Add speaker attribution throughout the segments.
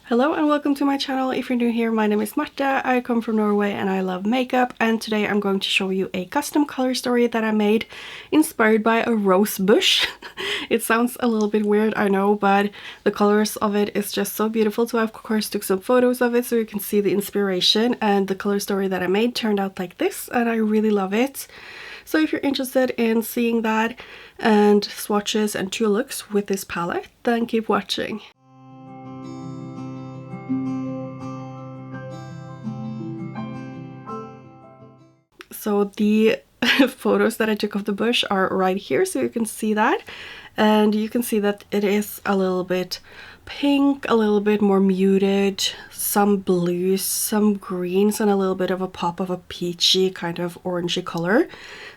Speaker 1: Hello and welcome to my channel. If you're new here, my name is Marta, I come from Norway and I love makeup, and today I'm going to show you a custom color story that I made inspired by a rose bush. It sounds a little bit weird, I know, but the colors of it is just so beautiful, so I of course took some photos of it so you can see the inspiration, and the color story that I made turned out like this and I really love it. So if you're interested in seeing that and swatches and true looks with this palette, then keep watching. So the photos that I took of the bush are right here, so you can see that, and you can see that it is a little bit pink, a little bit more muted, some blues, some greens, and a little bit of a pop of a peachy kind of orangey color.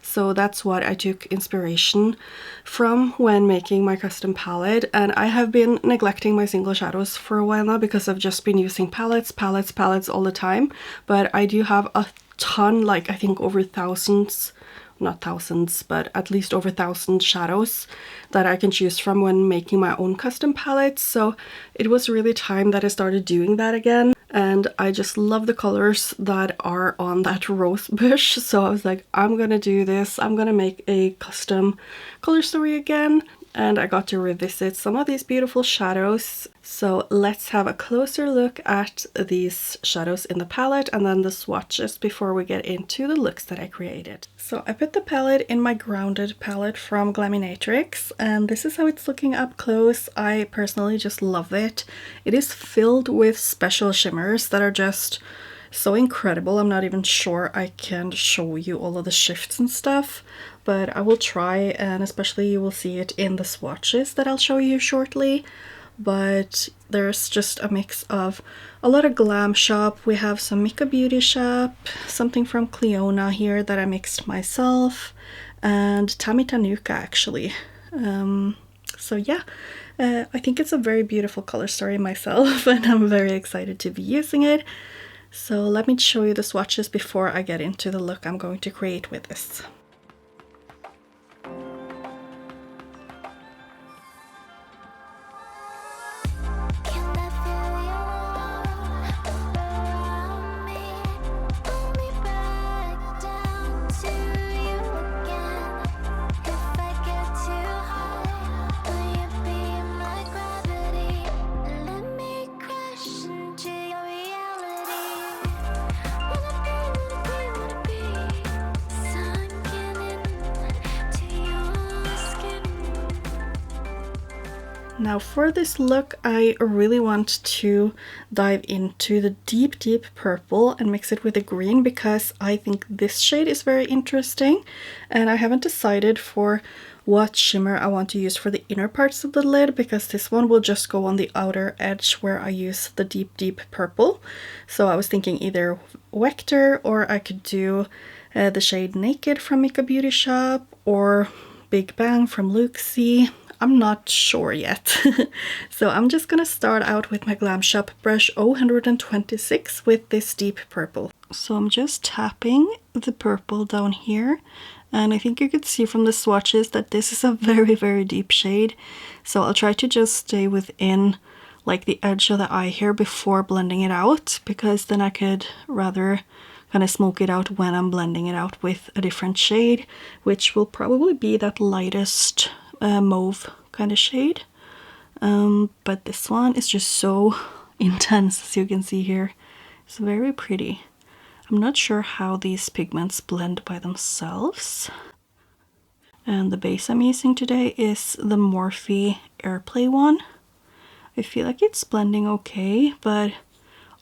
Speaker 1: So that's what I took inspiration from when making my custom palette, and I have been neglecting my single shadows for a while now because I've just been using palettes all the time, but I do have a ton, like I think over thousands, not thousands, but at least over 1,000 shadows that I can choose from when making my own custom palettes. So it was really time that I started doing that again, and I just love the colors that are on that rose bush. So I was like, I'm gonna do this, I'm gonna make a custom color story again, and I got to revisit some of these beautiful shadows. So let's have a closer look at these shadows in the palette and then the swatches before we get into the looks that I created. So I put the palette in my grounded palette from Glaminatrix, and this is how it's looking up close. I personally just love it. It is filled with special shimmers that are just so incredible. I'm not even sure I can show you all of the shifts and stuff, but I will try, and especially you will see it in the swatches that I'll show you shortly. But there's just a mix of a lot of Glam shop. We have some Micka Beauty shop, something from Clionadh here that I mixed myself, and Tammy Tanuka actually. So yeah, I think it's a very beautiful color story myself and I'm very excited to be using it. So let me show you the swatches before I get into the look I'm going to create with this. Now for this look, I really want to dive into the deep purple and mix it with the green because I think this shade is very interesting, and I haven't decided for what shimmer I want to use for the inner parts of the lid because this one will just go on the outer edge where I use the deep purple. So I was thinking either Vector, or I could do the shade Naked from Micka Beauty Shop, or Big Bang from Looxi. I'm not sure yet. So I'm just gonna start out with my Glam Shop brush 026 with this deep purple. So I'm just tapping the purple down here, and I think you could see from the swatches that this is a very deep shade. So I'll try to just stay within like the edge of the eye here before blending it out, because then I could rather kind of smoke it out when I'm blending it out with a different shade, which will probably be that lightest mauve kind of shade. But this one is just so intense, as you can see here. It's very pretty. I'm not sure how these pigments blend by themselves. And the base I'm using today is the Morphe Airplay one. I feel like it's blending okay, but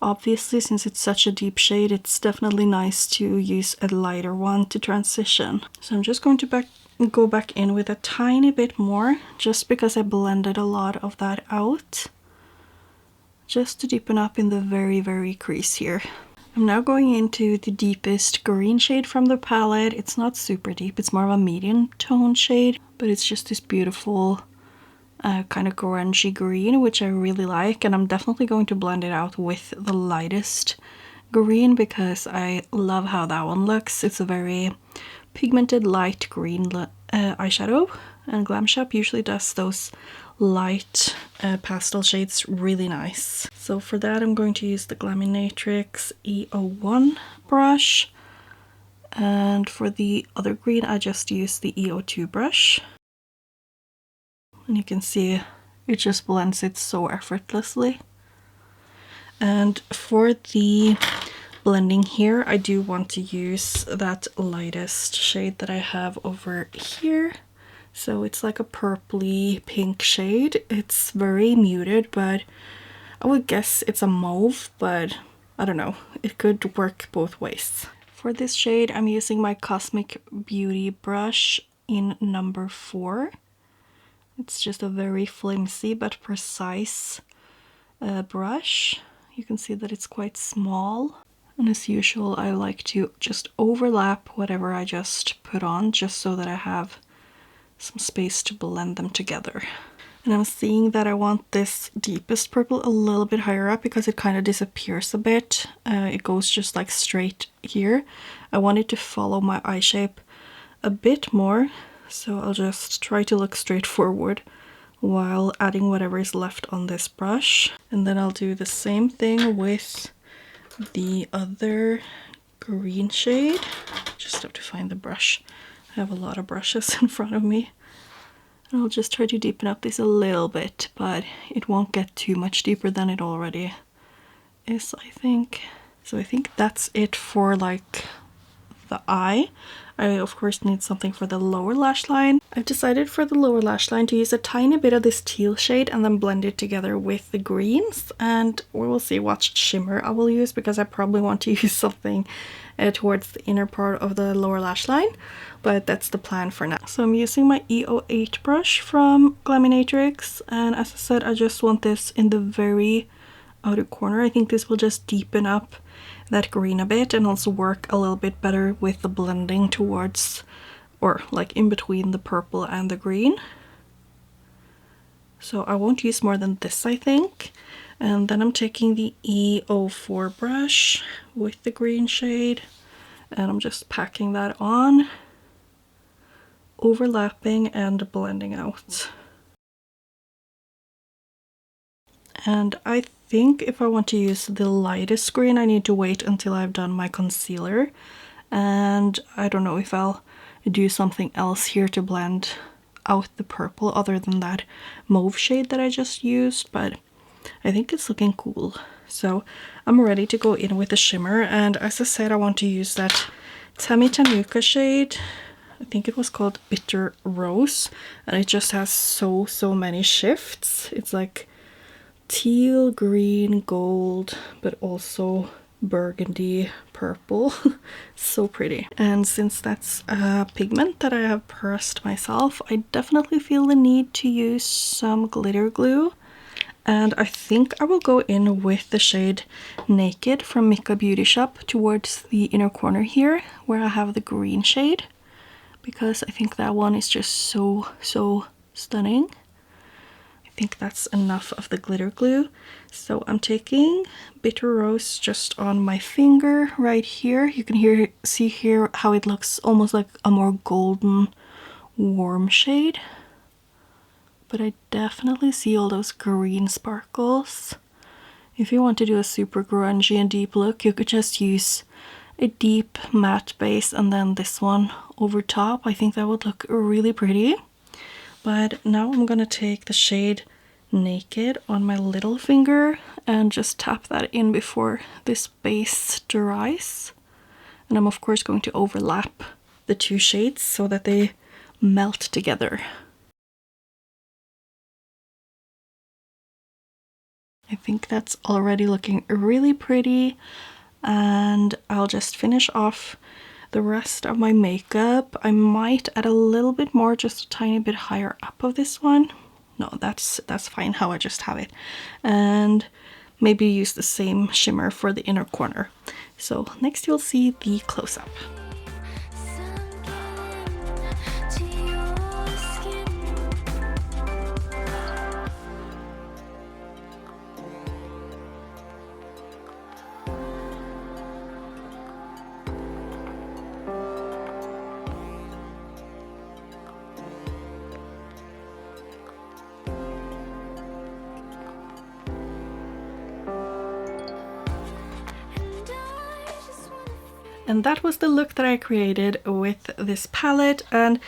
Speaker 1: obviously since it's such a deep shade, it's definitely nice to use a lighter one to transition. So I'm just going to go back in with a tiny bit more, just because I blended a lot of that out, just to deepen up in the very crease here. I'm now going into the deepest green shade from the palette. It's not super deep, it's more of a medium tone shade, but it's just this beautiful kind of grungy green, which I really like, and I'm definitely going to blend it out with the lightest green because I love how that one looks. It's a very pigmented light green eyeshadow, and Glam Shop usually does those light pastel shades really nice. So for that I'm going to use the Glaminatrix E01 brush, and for the other green I just used the E02 brush. And you can see it just blends it so effortlessly. And for the blending here, I do want to use that lightest shade that I have over here. So it's like a purpley pink shade. It's very muted, but I would guess it's a mauve, but I don't know. It could work both ways. For this shade, I'm using my Cosmic Beauty brush in number 4. It's just a very flimsy but precise brush. You can see that it's quite small. And as usual, I like to just overlap whatever I just put on, just so that I have some space to blend them together. And I'm seeing that I want this deepest purple a little bit higher up because it kind of disappears a bit. It goes just like straight here. I want it to follow my eye shape a bit more, so I'll just try to look straight forward while adding whatever is left on this brush. And then I'll do the same thing with the other green shade. Just have to find the brush. I have a lot of brushes in front of me. And I'll just try to deepen up this a little bit, but it won't get too much deeper than it already is, I think. So I think that's it for like the eye. I of course need something for the lower lash line. I've decided for the lower lash line to use a tiny bit of this teal shade and then blend it together with the greens, and we will see what shimmer I will use because I probably want to use something towards the inner part of the lower lash line, but that's the plan for now. So I'm using my E08 brush from Glaminatrix, and as I said, I just want this in the very outer corner. I think this will just deepen up that green a bit and also work a little bit better with the blending towards, or like in between the purple and the green. So I won't use more than this, I think. And then I'm taking the E04 brush with the green shade and I'm just packing that on, overlapping and blending out. And I think if I want to use the lightest green, I need to wait until I've done my concealer. And I don't know if I'll do something else here to blend out the purple other than that mauve shade that I just used, but I think it's looking cool. So I'm ready to go in with the shimmer, and as I said, I want to use that Tammy Tanuka shade. I think it was called Bitter Rose, and it just has so many shifts. It's like teal, green, gold, but also burgundy, purple. So pretty. And since that's a pigment that I have pressed myself, I definitely feel the need to use some glitter glue. And I think I will go in with the shade Naked from Micka Beauty Shop towards the inner corner here, where I have the green shade, because I think that one is just so stunning. I think that's enough of the glitter glue. So I'm taking Bitter Rose just on my finger right here. You can see here how it looks almost like a more golden warm shade. But I definitely see all those green sparkles. If you want to do a super grungy and deep look, you could just use a deep matte base and then this one over top. I think that would look really pretty. But now I'm gonna take the shade Naked on my little finger and just tap that in before this base dries. And I'm of course going to overlap the two shades so that they melt together. I think that's already looking really pretty, and I'll just finish off the rest of my makeup. I might add a little bit more, just a tiny bit higher up of this one. No, that's fine how I just have it. And maybe use the same shimmer for the inner corner. So next you'll see the close-up. And that was the look that I created with this palette, and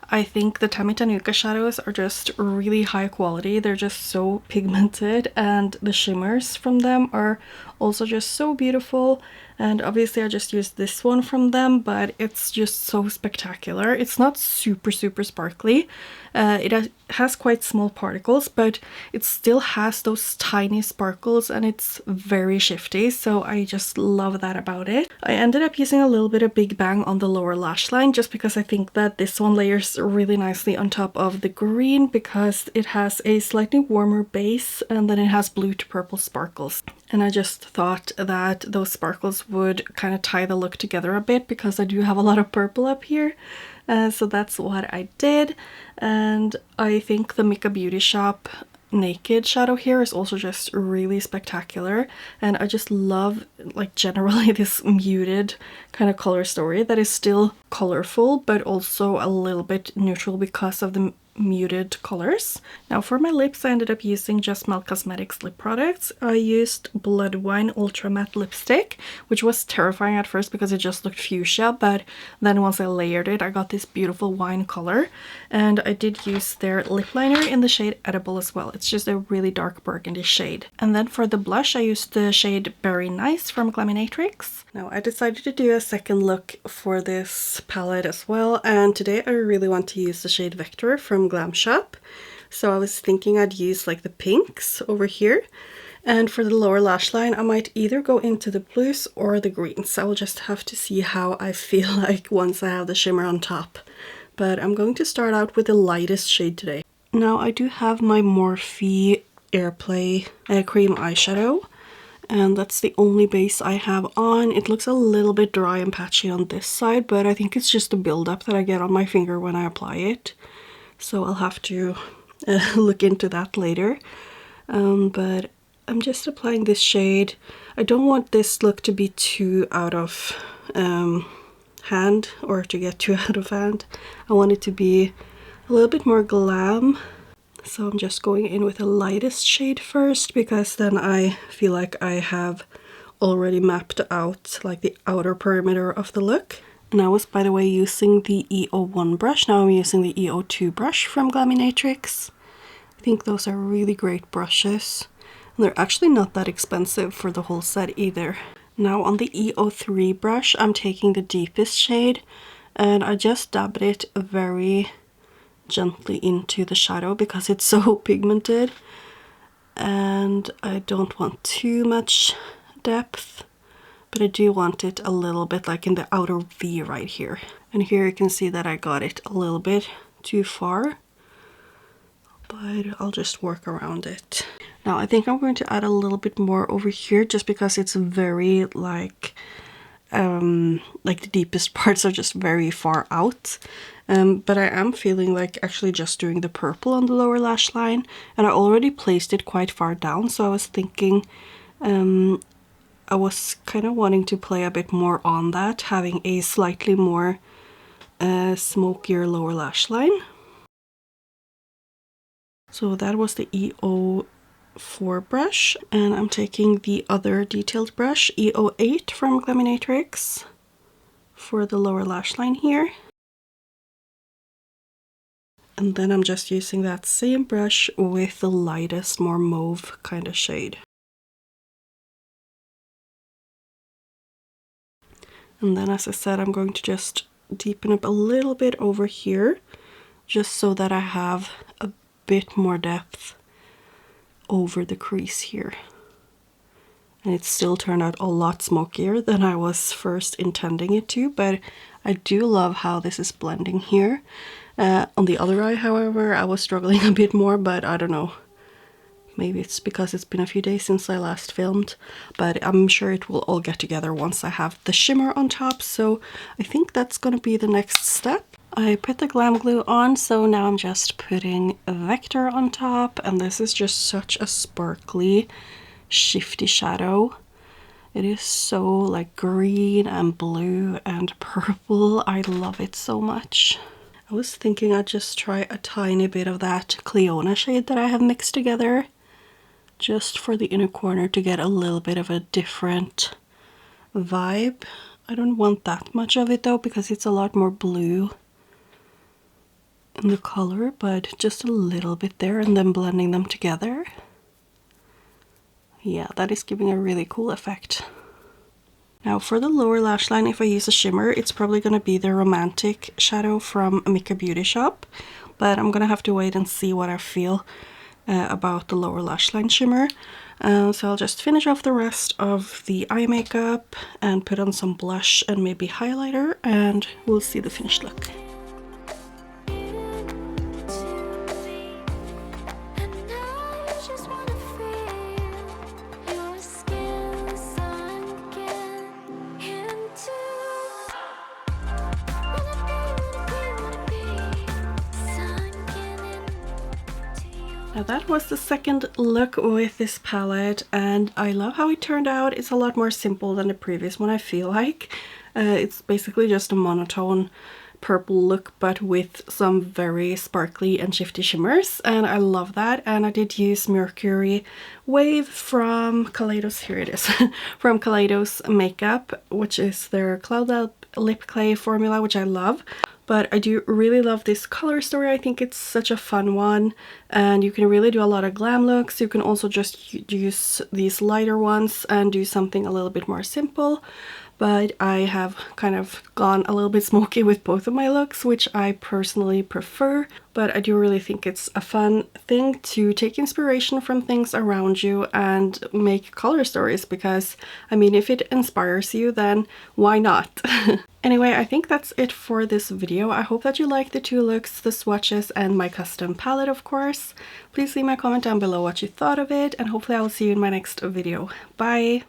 Speaker 1: I think the Tammy Tanuka shadows are just really high quality. They're just so pigmented, and the shimmers from them are also just so beautiful. And obviously I just used this one from them, but it's just so spectacular. It's not super sparkly. It has quite small particles, but it still has those tiny sparkles, and it's very shifty, so I just love that about it. I ended up using a little bit of Big Bang on the lower lash line just because I think that this one layers really nicely on top of the green because it has a slightly warmer base and then it has blue to purple sparkles. And I just thought that those sparkles would kind of tie the look together a bit because I do have a lot of purple up here. So that's what I did. And I think the Micka Beauty Shop naked shadow here is also just really spectacular, and I just love like generally this muted kind of color story that is still colorful but also a little bit neutral because of the muted colors. Now for my lips, I ended up using Just Melt Cosmetics lip products. I used Blood Wine Ultra Matte lipstick, which was terrifying at first because it just looked fuchsia, but then once I layered it I got this beautiful wine color. And I did use their lip liner in the shade Edible as well. It's just a really dark burgundy shade. And then for the blush I used the shade Berry Nice from Glaminatrix. Now I decided to do a second look for this palette as well, and today I really want to use the shade Vector from Glam Shop. So I was thinking I'd use like the pinks over here, and for the lower lash line I might either go into the blues or the greens. I will just have to see how I feel like once I have the shimmer on top. But I'm going to start out with the lightest shade today. Now I do have my Morphe Airplay cream eyeshadow, and that's the only base I have on. It looks a little bit dry and patchy on this side, but I think it's just the buildup that I get on my finger when I apply it. So I'll have to look into that later. But I'm just applying this shade. I don't want this look to be too out of hand, or to get too out of hand. I want it to be a little bit more glam. So I'm just going in with the lightest shade first, because then I feel like I have already mapped out like the outer perimeter of the look. And I was, by the way, using the E01 brush. Now I'm using the E02 brush from Glaminatrix. I think those are really great brushes. And they're actually not that expensive for the whole set either. Now on the E03 brush, I'm taking the deepest shade, and I just dabbed it very gently into the shadow because it's so pigmented, and I don't want too much depth, but I do want it a little bit like in the outer V right here. And here you can see that I got it a little bit too far, but I'll just work around it. Now I think I'm going to add a little bit more over here just because it's very like the deepest parts are just very far out. But I am feeling like actually just doing the purple on the lower lash line, and I already placed it quite far down, so I was thinking I was kind of wanting to play a bit more on that, having a slightly more smokier lower lash line. So that was the E04 brush, and I'm taking the other detailed brush, E08 from Glaminatrix, for the lower lash line here. And then I'm just using that same brush with the lightest, more mauve kind of shade. And then, as I said, I'm going to just deepen up a little bit over here, just so that I have a bit more depth over the crease here. And it still turned out a lot smokier than I was first intending it to, but I do love how this is blending here. On the other eye, however, I was struggling a bit more, but I don't know. Maybe it's because it's been a few days since I last filmed, but I'm sure it will all get together once I have the shimmer on top, so I think that's gonna be the next step. I put the glam glue on, so now I'm just putting a Vector on top, and this is just such a sparkly, shifty shadow. It is so like green and blue and purple. I love it so much. I was thinking I'd just try a tiny bit of that Clionadh shade that I have mixed together, just for the inner corner to get a little bit of a different vibe. I don't want that much of it though, because it's a lot more blue in the color, but just a little bit there, and then blending them together. Yeah, that is giving a really cool effect. Now for the lower lash line, if I use a shimmer, it's probably going to be the Romantic shadow from Micka Beauty Shop, but I'm going to have to wait and see what I feel about the lower lash line shimmer. So I'll just finish off the rest of the eye makeup and put on some blush and maybe highlighter, and we'll see the finished look. Now that was the second look with this palette, and I love how it turned out. It's a lot more simple than the previous one, I feel like. It's basically just a monotone purple look, but with some very sparkly and shifty shimmers, and I love that. And I did use Mercury Wave from Kaleidos, here it is, from Kaleidos Makeup, which is their Cloud Lip Clay formula, which I love. But I do really love this color story. I think it's such a fun one, and you can really do a lot of glam looks. You can also just use these lighter ones and do something a little bit more simple. But I have kind of gone a little bit smoky with both of my looks, which I personally prefer. But I do really think it's a fun thing to take inspiration from things around you and make color stories, because, I mean, if it inspires you, then why not? Anyway, I think that's it for this video. I hope that you liked the two looks, the swatches and my custom palette, of course. Please leave me a comment down below what you thought of it, and hopefully I will see you in my next video. Bye!